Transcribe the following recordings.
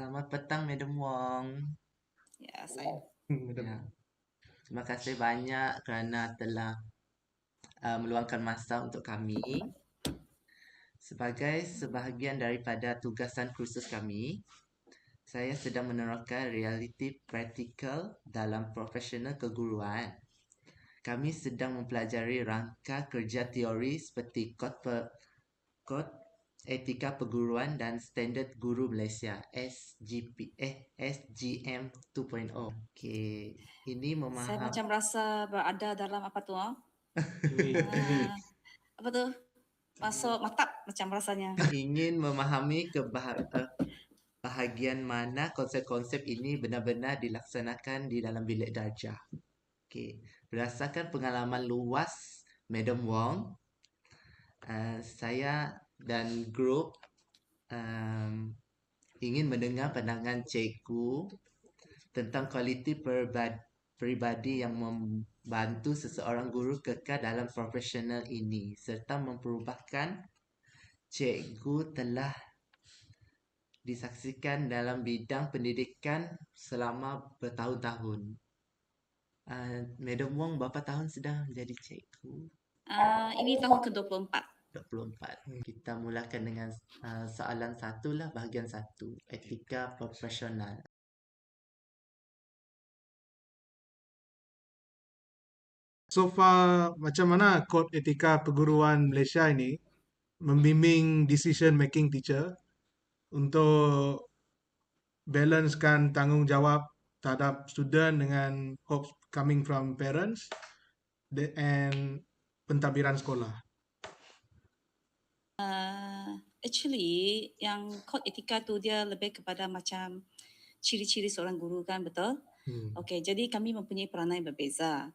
Selamat petang, Madam Wong. Ya, saya. Ya, terima kasih banyak kerana telah meluangkan masa untuk kami. Sebagai sebahagian daripada tugasan kursus kami, saya sedang menerangkan realiti praktikal dalam profesional keguruan. Kami sedang mempelajari rangka kerja teori seperti kod etika perguruan dan standard guru Malaysia SGM 2.0. Okey, ini Saya memaham macam rasa berada dalam apa tu? Apa tu? Masuk matap macam rasanya. ingin memahami bahagian mana konsep-konsep ini benar-benar dilaksanakan di dalam bilik darjah. Okey, berdasarkan pengalaman luas Madam Wong, saya dan grup ingin mendengar pandangan cikgu tentang kualiti peribadi yang membantu seseorang guru kekal dalam profesional ini serta memperubahkan cikgu telah disaksikan dalam bidang pendidikan selama bertahun-tahun. Madam Wong, berapa tahun sudah menjadi cikgu? Ini tahun ke-24. 24. Kita mulakan dengan soalan satu lah, bahagian satu, etika profesional. So far, macam mana kod etika perguruan Malaysia ini membimbing decision making teacher untuk balancekan tanggungjawab terhadap student dengan hopes coming from parents and pentadbiran sekolah. Actually, yang kod etika tu dia lebih kepada macam ciri-ciri seorang guru kan, betul? Okey, jadi kami mempunyai peranan yang berbeza.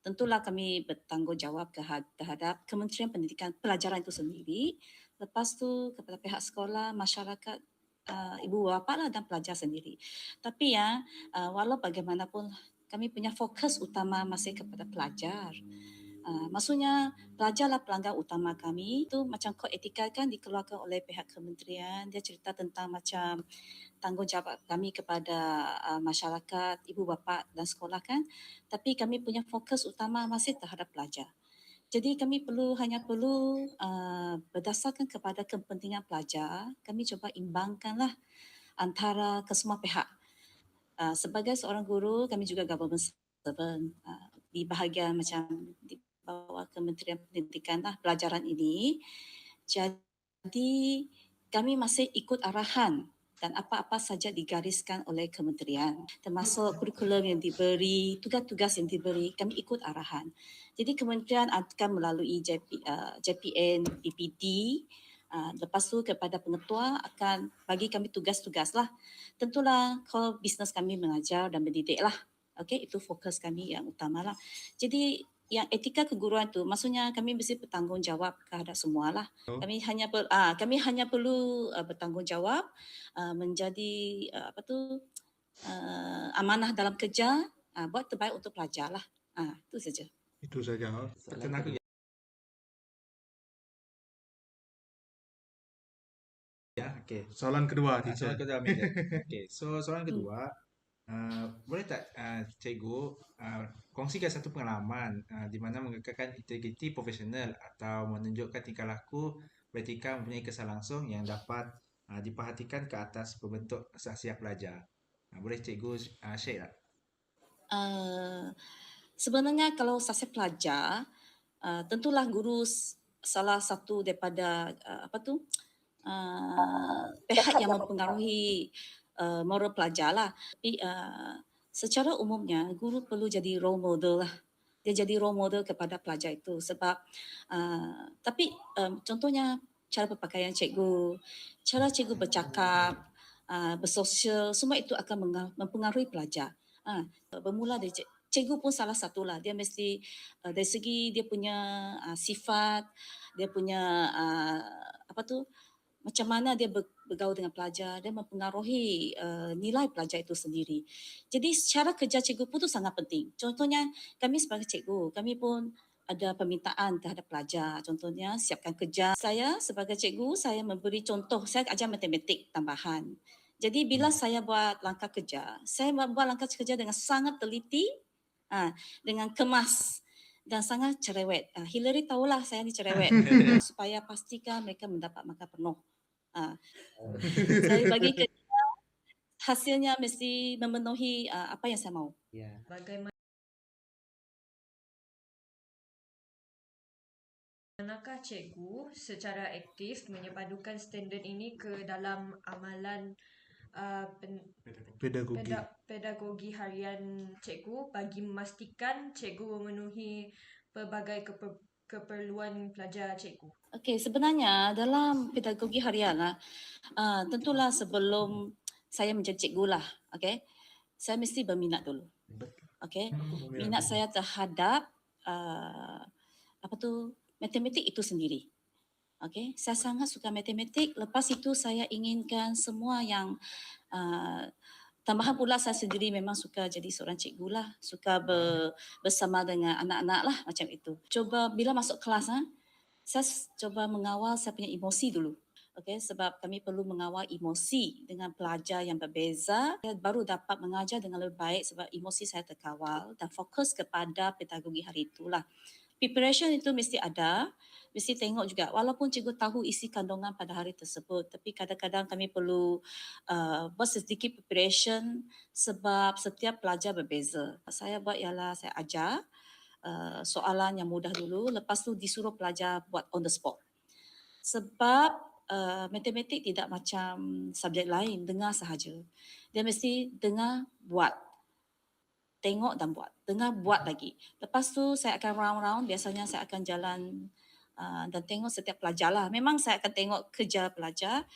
Tentulah kami bertanggungjawab terhadap Kementerian Pendidikan Pelajaran itu sendiri. Lepas tu kepada pihak sekolah, masyarakat, ibu bapa lah dan pelajar sendiri. Tapi ya, walau bagaimanapun kami punya fokus utama masih kepada pelajar. Maksudnya pelajarlah pelanggan utama kami. Itu macam kod etika kan dikeluarkan oleh pihak kementerian. Dia cerita tentang macam tanggungjawab kami kepada masyarakat, ibu bapa dan sekolah kan. Tapi kami punya fokus utama masih terhadap pelajar. Jadi kami hanya perlu berdasarkan kepada kepentingan pelajar, kami cuba imbangkanlah antara kesemua pihak. Sebagai seorang guru, kami juga government servant di bahagian macam di bawah Kementerian Pendidikan lah pelajaran ini. Jadi kami masih ikut arahan dan apa-apa saja digariskan oleh kementerian, termasuk kurikulum yang diberi, tugas-tugas yang diberi, kami ikut arahan. Jadi kementerian akan melalui JPN, PPD, lepas tu kepada pengetua akan bagi kami tugas-tugas lah. Tentulah kalau bisnes kami mengajar dan mendidik lah. Okey, itu fokus kami yang utama lah. Jadi yang etika keguruan tu maksudnya kami mesti bertanggungjawab terhadap semualah. Kami hanya perlu bertanggungjawab menjadi amanah dalam kerja, buat terbaik untuk pelajar lah. Itu saja. Itu saja. Soalan kedua. Okay. Soalan kedua, teacher. Soalan kedua, Medan. Okay, so soalan kedua, boleh tak cikgu kongsikan satu pengalaman di mana mengekalkan integriti profesional atau menunjukkan tingkah laku beretika mempunyai kesan langsung yang dapat diperhatikan ke atas pembentuk saksiah pelajar. Boleh cikgu share tak? Sebenarnya kalau saksiah pelajar, tentulah guru salah satu daripada pihak yang mempengaruhi moral pelajar lah. Tapi secara umumnya guru perlu jadi role model lah. Dia jadi role model kepada pelajar itu sebab tapi contohnya cara berpakaian cikgu, cara cikgu bercakap, bersosial, semua itu akan mempengaruhi pelajar. Bermula dari cikgu pun salah satulah. Dia mesti dari segi dia punya sifat, dia punya macam mana dia bergaul dengan pelajar, dia mempengaruhi nilai pelajar itu sendiri. Jadi secara kerja cikgu pun itu sangat penting. Contohnya kami sebagai cikgu, kami pun ada permintaan terhadap pelajar. Contohnya siapkan kerja. Saya sebagai cikgu, saya memberi contoh, saya ajar matematik tambahan. Jadi bila saya buat langkah kerja, saya buat langkah kerja dengan sangat teliti, dengan kemas dan sangat cerewet. Hillary tahulah saya ni cerewet supaya pastikan mereka mendapat makan penuh. Saya bagi kerja, hasilnya mesti memenuhi apa yang saya mahu. Ya. Manakah cikgu secara aktif menyepadukan standard ini ke dalam amalan Pedagogi. pedagogi harian cikgu bagi memastikan cikgu memenuhi pelbagai keperluan pelajar cikgu? Okey, sebenarnya dalam pedagogi harian tentulah sebelum saya menjadi cikgu lah, okey, saya mesti berminat dulu. Okey, minat saya terhadap matematik itu sendiri. Okey, saya sangat suka matematik. Lepas itu saya inginkan semua yang tambahan pula saya sendiri memang suka jadi seorang cikgu lah, suka bersama dengan anak-anak lah macam itu. Coba bila masuk kelas saya coba mengawal saya punya emosi dulu. Okey, sebab kami perlu mengawal emosi dengan pelajar yang berbeza, saya baru dapat mengajar dengan lebih baik sebab emosi saya terkawal dan fokus kepada pedagogi hari itulah. Preparation itu mesti ada, mesti tengok juga walaupun cikgu tahu isi kandungan pada hari tersebut, tapi kadang-kadang kami perlu buat sedikit preparation sebab setiap pelajar berbeza. Saya buat ialah saya ajar soalan yang mudah dulu, lepas tu disuruh pelajar buat on the spot. Sebab matematik tidak macam subjek lain, dengar sahaja. Dia mesti dengar, buat. Tengok dan buat. Dengar, buat lagi. Lepas tu saya akan round-round, biasanya saya akan jalan dan tengok setiap pelajar lah. Memang saya akan tengok kerja pelajar.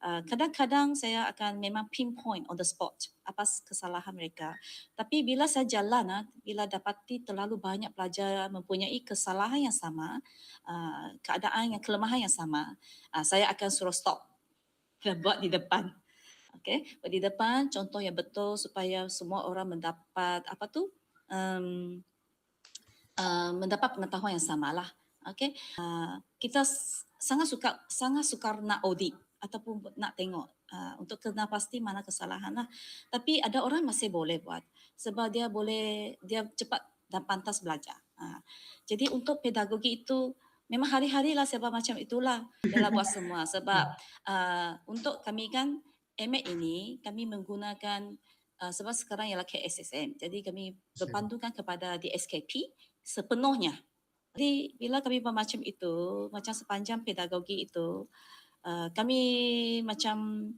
Kadang-kadang saya akan memang pinpoint on the spot apa kesalahan mereka. Tapi bila saya jalan, bila dapati terlalu banyak pelajar mempunyai kesalahan yang sama, keadaan yang kelemahan yang sama, saya akan suruh stop dan buat di depan. Okey, buat di depan contoh yang betul supaya semua orang mendapat mendapat pengetahuan yang samalah. Okey, kita sangat suka nak audit ataupun nak tengok untuk kena pasti mana kesalahan lah. Tapi ada orang masih boleh buat sebab dia cepat dan pantas belajar. Jadi untuk pedagogi itu memang hari-hari lah sebab macam itulah bela buat semua sebab untuk kami kan MAT ini kami menggunakan sebab sekarang ialah KSSM. Jadi kami berpandukan kepada DSKP sepenuhnya. Jadi bila kami buat macam itu, macam sepanjang pedagogi itu, kami macam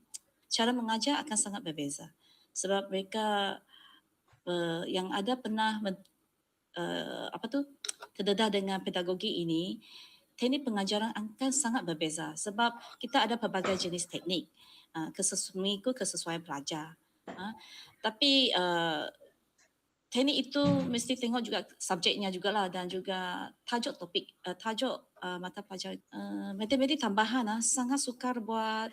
cara mengajar akan sangat berbeza. Sebab mereka yang ada pernah terdedah dengan pedagogi ini, teknik pengajaran akan sangat berbeza sebab kita ada pelbagai jenis teknik mengikut kesesuaian pelajar. Tapi teknik itu mesti tengok juga subjeknya jugalah dan juga tajuk topik, tajuk mata pelajaran. Matematik tambahan sangat sukar buat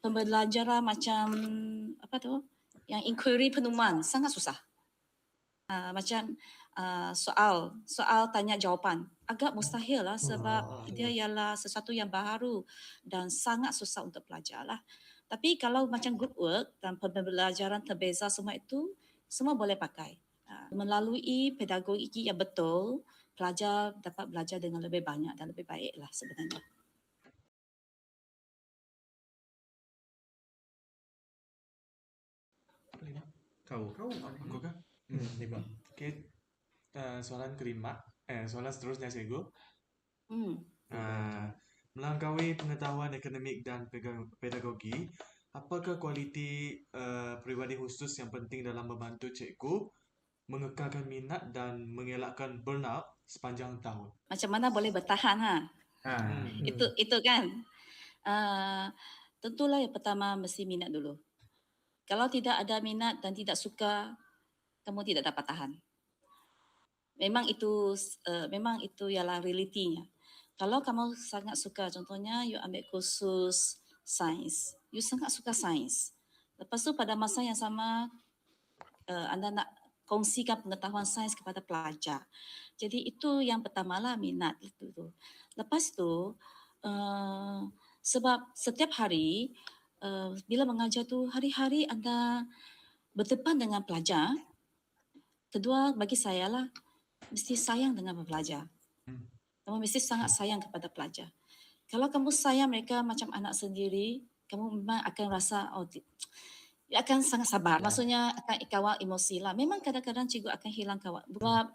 pembelajaran macam yang inquiry penemuan sangat susah. Macam soal tanya jawapan agak mustahil lah sebab dia ialah sesuatu yang baru dan sangat susah untuk pelajar lah. Tapi kalau macam group work dan pembelajaran terbeza semua itu semua boleh pakai. Melalui pedagogi yang betul, pelajar dapat belajar dengan lebih banyak dan lebih baik lah sebenarnya. Kau Aku kah? Lima. Okey. Soalan kelima. Soalan seterusnya cikgu. Melangkaui pengetahuan akademik dan pedagogi, apakah kualiti peribadi khusus yang penting dalam membantu cikgu mengekalkan minat dan mengelakkan burnout sepanjang tahun? Macam mana boleh bertahan Itu kan. Tentulah yang pertama mesti minat dulu. Kalau tidak ada minat dan tidak suka, kamu tidak dapat tahan. Memang itu ialah realitinya. Kalau kamu sangat suka, contohnya you ambil kursus sains, you sangat suka sains. Lepas tu pada masa yang sama anda nak kongsikan pengetahuan sains kepada pelajar. Jadi itu yang pertamalah minat itu. Lepas tu sebab setiap hari bila mengajar tu hari-hari anda berdepan dengan pelajar. Kedua, bagi saya lah, mesti sayang dengan pelajar. Kamu mesti sangat sayang kepada pelajar. Kalau kamu sayang mereka macam anak sendiri, kamu memang akan rasa dia akan sangat sabar. Maksudnya akan kawal emosi lah. Memang kadang-kadang cikgu akan hilang kawal. Sebab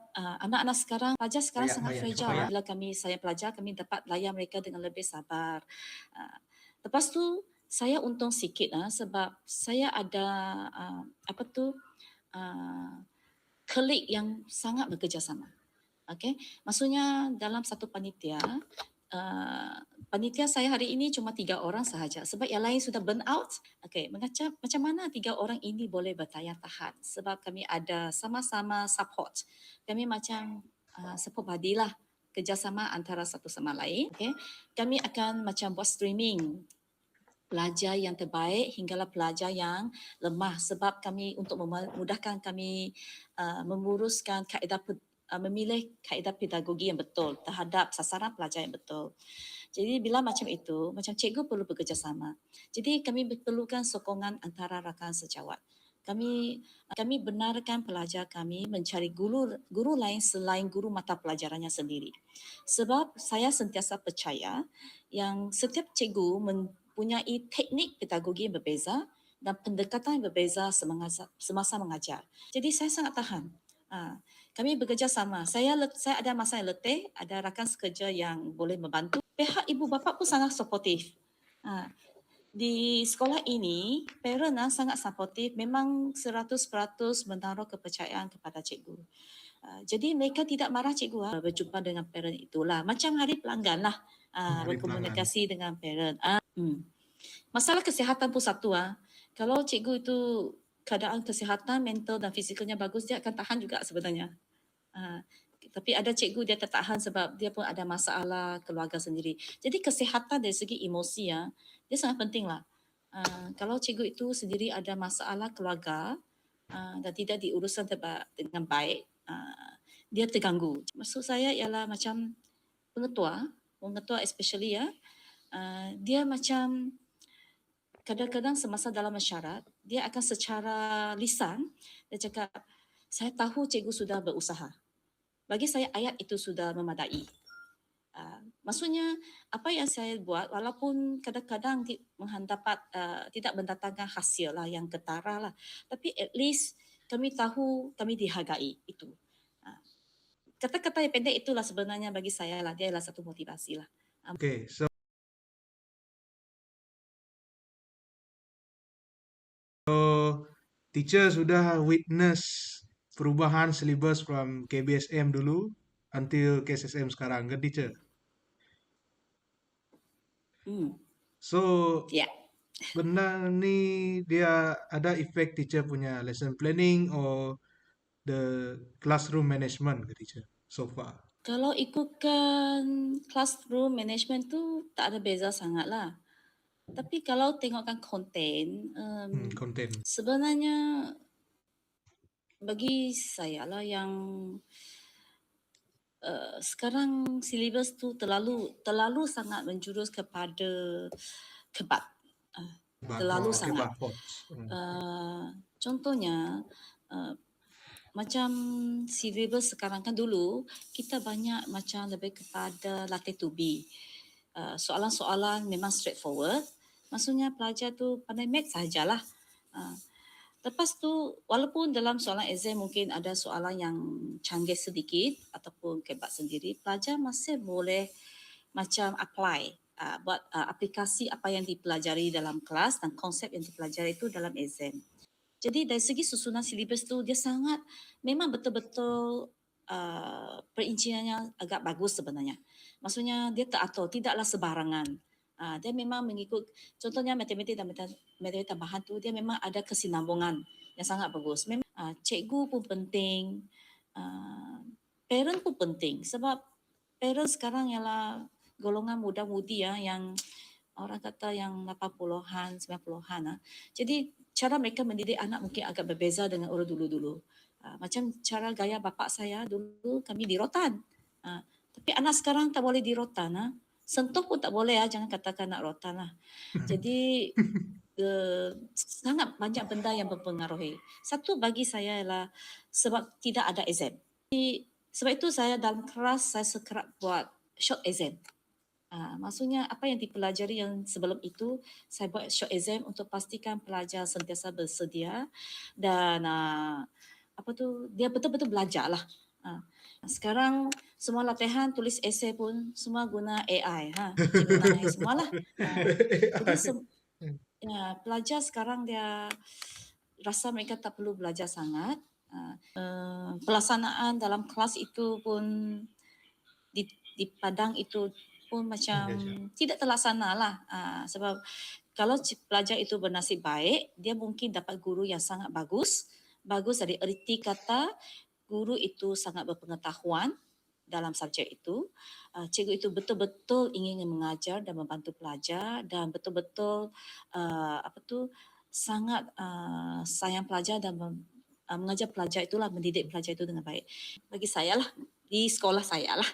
anak-anak sekarang, pelajar sekarang sangat fragile. Bila saya pelajar, kami dapat layan mereka dengan lebih sabar. Lepas tu, saya untung sikit sebab saya ada colleague yang sangat bekerjasama. Okay? Maksudnya dalam satu panitia, panitia saya hari ini cuma 3 orang sahaja sebab yang lain sudah burn out. Okay, macam mana 3 orang ini boleh bertahan tahan? Sebab kami ada sama-sama support. Kami macam support body lah, kerjasama antara satu sama lain. Okay, kami akan macam buat streaming pelajar yang terbaik hinggalah pelajar yang lemah sebab kami untuk memudahkan kami menguruskan kaedah memilih kaedah pedagogi yang betul terhadap sasaran pelajar yang betul. Jadi bila macam itu, macam cikgu perlu bekerjasama. Jadi kami perlukan sokongan antara rakan sejawat. Kami benarkan pelajar kami mencari guru lain selain guru mata pelajarannya sendiri. Sebab saya sentiasa percaya yang setiap cikgu mempunyai teknik pedagogi yang berbeza dan pendekatan yang berbeza semasa mengajar. Jadi saya sangat tahan. Kami bekerjasama. Saya ada masa yang letih, ada rakan sekerja yang boleh membantu. Pihak ibu bapa pun sangat suportif. Di sekolah ini, parent sangat suportif, memang 100% menaruh kepercayaan kepada cikgu. Jadi mereka tidak marah cikgu berjumpa dengan parent itulah. Macam hari pelanggan lah, berkomunikasi dengan parent. Masalah kesihatan pun satu. Kalau cikgu itu keadaan kesihatan mental dan fizikalnya bagus, dia akan tahan juga sebenarnya. Tapi ada cikgu dia tertahan sebab dia pun ada masalah keluarga sendiri. Jadi kesihatan dari segi emosi dia sangat penting lah. Kalau cikgu itu sendiri ada masalah keluarga dan tidak diuruskan dengan baik, dia terganggu. Maksud saya ialah macam pengetua especially dia macam kadang-kadang semasa dalam mesyuarat, dia akan secara lisan, dia cakap, saya tahu cikgu sudah berusaha. Bagi saya ayat itu sudah memadai. Maksudnya apa yang saya buat walaupun kadang-kadang tidak mendatangkan hasil lah yang ketara lah, tapi at least kami tahu kami dihargai itu. Kata-kata yang pendek itulah sebenarnya bagi saya lah, dia adalah satu motivasi lah. Okay, so teacher sudah witness perubahan syllabus from KBSM dulu until KSSM sekarang kan teacher? So benda ni dia ada efek teacher punya lesson planning or the classroom management ke teacher so far? Kalau ikutkan classroom management tu tak ada beza sangat lah. Tapi kalau tengokkan konten, sebenarnya bagi saya lah yang sekarang silibus tu terlalu sangat menjurus kepada kebat. Terlalu sangat. Contohnya macam silibus sekarang kan dulu kita banyak macam lebih kepada latih to be. Soalan-soalan memang straightforward. Maksudnya pelajar tu pandai math sahajalah. Lepas tu walaupun dalam soalan exam mungkin ada soalan yang canggih sedikit ataupun kebat sendiri, pelajar masih boleh macam apply, buat aplikasi apa yang dipelajari dalam kelas dan konsep yang dipelajari itu dalam exam. Jadi dari segi susunan silibus tu dia sangat memang betul-betul perinciannya agak bagus sebenarnya. Maksudnya dia teratur, tidaklah sebarangan. Dia memang mengikut, contohnya matematik dan matematik tambahan tu dia memang ada kesinambungan yang sangat bagus. Memang cikgu pun penting, parent pun penting sebab parent sekarang ialah golongan muda-mudi yang orang kata yang 80-an, 90-an. Jadi cara mereka mendidik anak mungkin agak berbeza dengan orang dulu-dulu. Macam cara gaya bapa saya dulu kami di rotan. Tapi anak sekarang tak boleh di rotan. Sentuh pun tak boleh, jangan katakan nak rotan lah. Jadi sangat banyak benda yang mempengaruhi. Satu bagi saya ialah sebab tidak ada exam. Sebab itu saya dalam kelas saya sekerap buat short exam. Maksudnya apa yang dipelajari yang sebelum itu saya buat short exam untuk pastikan pelajar sentiasa bersedia dan dia betul-betul belajar lah. Sekarang semua latihan tulis esei pun semua guna AI. Cikgu Nahai semualah. Jadi pelajar sekarang dia rasa mereka tak perlu belajar sangat. Pelaksanaan dalam kelas itu pun di padang itu pun macam tidak terlaksana lah. Sebab kalau pelajar itu bernasib baik, dia mungkin dapat guru yang sangat bagus. Bagus dari erti kata, guru itu sangat berpengetahuan dalam subjek itu. Cikgu itu betul-betul ingin mengajar dan membantu pelajar dan betul-betul sangat sayang pelajar dan mengajar pelajar itulah, mendidik pelajar itu dengan baik. Bagi saya lah, di sekolah saya lah,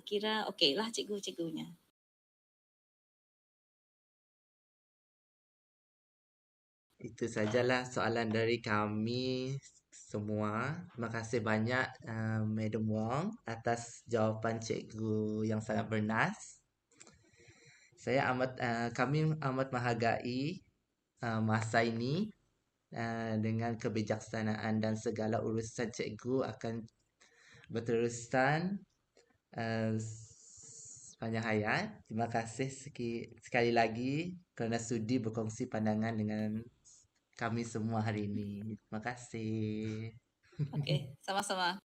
kira okey lah cikgu-cikgunya. Itu sajalah soalan dari kami semua. Terima kasih banyak Madam Wong atas jawapan cikgu yang sangat bernas. Kami amat menghargai masa ini dengan kebijaksanaan dan segala urusan cikgu akan berterusan sepanjang hayat. Terima kasih sekali lagi kerana sudi berkongsi pandangan dengan kami semua hari ini. Terima kasih. Okey, sama-sama.